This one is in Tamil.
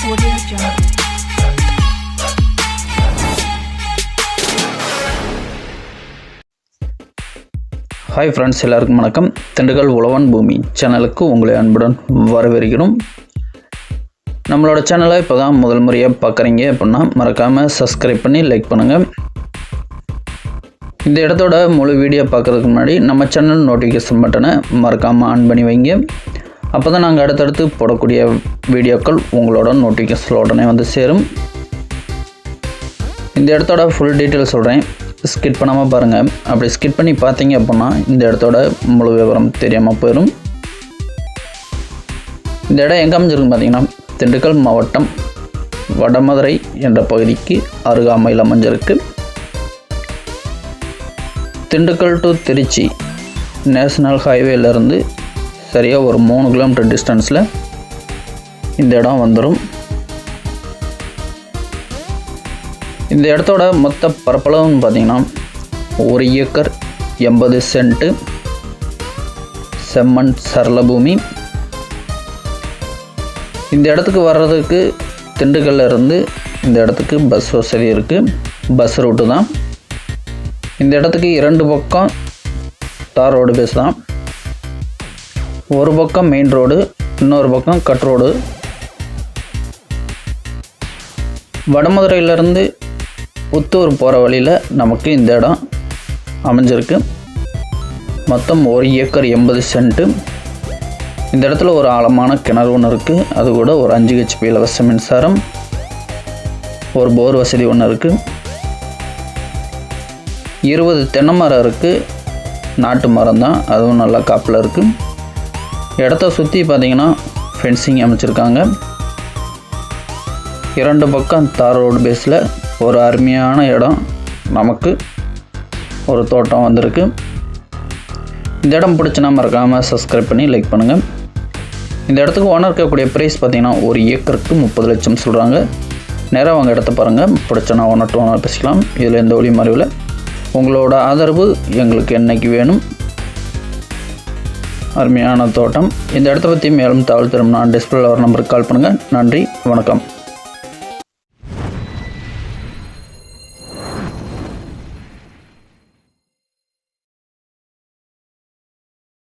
ஹாய் ஃப்ரெண்ட்ஸ், எல்லாருக்கும் வணக்கம். திண்டுக்கல் உழவன் பூமி சேனலுக்கு உங்களை அன்புடன் வரவேற்கிறோம். நம்மளோட சேனலை இப்போ தான் முதல் முறையாக பார்க்குறீங்க அப்படின்னா மறக்காமல் சப்ஸ்கிரைப் பண்ணி லைக் பண்ணுங்கள். இந்த இடத்தோட முழு வீடியோ பார்க்குறதுக்கு முன்னாடி நம்ம சேனல் நோட்டிஃபிகேஷன் பட்டனை மறக்காமல் ஆன் பண்ணி வைங்க. அப்போ தான் நாங்கள் அடுத்தடுத்து போடக்கூடிய வீடியோக்கள் உங்களோட நோட்டிஃபிகேஷன் உடனே வந்து சேரும். இந்த இடத்தோட ஃபுல் டீட்டெயில் சொல்கிறேன், ஸ்கிப் பண்ணாமல் பாருங்கள். அப்படி ஸ்கிப் பண்ணி பார்த்தீங்க அப்படின்னா இந்த இடத்தோட முழு விவரம் தெரியாமல் போயிடும். இந்த இடம் எங்கே அமைஞ்சிருக்கு பார்த்தீங்கன்னா திண்டுக்கல் மாவட்டம் வடமதுரை என்ற பகுதிக்கு அருகாமையில் அமைஞ்சிருக்கு. திண்டுக்கல் டு திருச்சி நேஷனல் ஹைவேலேருந்து சரியாக ஒரு 3 கிலோமீட்டர் டிஸ்டன்ஸில் இந்த இடம் வந்துடும். இந்த இடத்தோட மொத்த பரப்பளவுன்னு பார்த்தீங்கன்னா 1 ஏக்கர் 80 சென்ட்டு செம்மண் சரள பூமி. இந்த இடத்துக்கு வர்றதுக்கு திண்டுக்கல்ல இருந்து இந்த இடத்துக்கு பஸ் வசதி இருக்குது. பஸ் ரூட்டு தான். இந்த இடத்துக்கு 2 பக்கம் தார் ரோடு பேஸ் தான். ஒரு பக்கம் மெயின் ரோடு, இன்னொரு பக்கம் கட் ரோடு. வடமதுரையிலேருந்து புத்தூர் போகிற வழியில் நமக்கு இந்த இடம் அமைஞ்சிருக்கு. மொத்தம் 1 ஏக்கர் 80 சென்ட்டு. இந்த இடத்துல ஒரு ஆழமான கிணறு ஒன்று இருக்குது. அது கூட ஒரு 5 HP இலவச மின்சாரம், ஒரு போர் வசதி ஒன்று இருக்குது. 20 தென்னை மரம் இருக்குது. நாட்டு மரம் தான், அதுவும் நல்லா காப்பில் இருக்குது. இடத்த சுற்றி பார்த்திங்கன்னா ஃபென்சிங் அமைச்சிருக்காங்க. 2 பக்கம் தார் ரோடு பேஸில் ஒரு அருமையான இடம். நமக்கு ஒரு தோட்டம் வந்திருக்கு. இந்த இடம் பிடிச்சினா மறக்காமல் சப்ஸ்கிரைப் பண்ணி லைக் பண்ணுங்கள். இந்த இடத்துக்கு ஓனர் இருக்கக்கூடிய ப்ரைஸ் பார்த்திங்கன்னா 1 ஏக்கருக்கு 30 லட்சம் சொல்கிறாங்க. நேராக அவங்க இடத்த பாருங்கள். பிடிச்சனா ஓனர் டு ஓனர் பேசிக்கலாம். இதில் எந்த ஒளி மறைவில் உங்களோட ஆதரவு எங்களுக்கு என்னைக்கு வேணும். அருமையான தோட்டம். இந்த இடத்த பற்றி மேலும் தகவல் தரும் நான் டிஸ்பிளேல வர நம்பருக்கு கால் பண்ணுங்கள். நன்றி, வணக்கம்.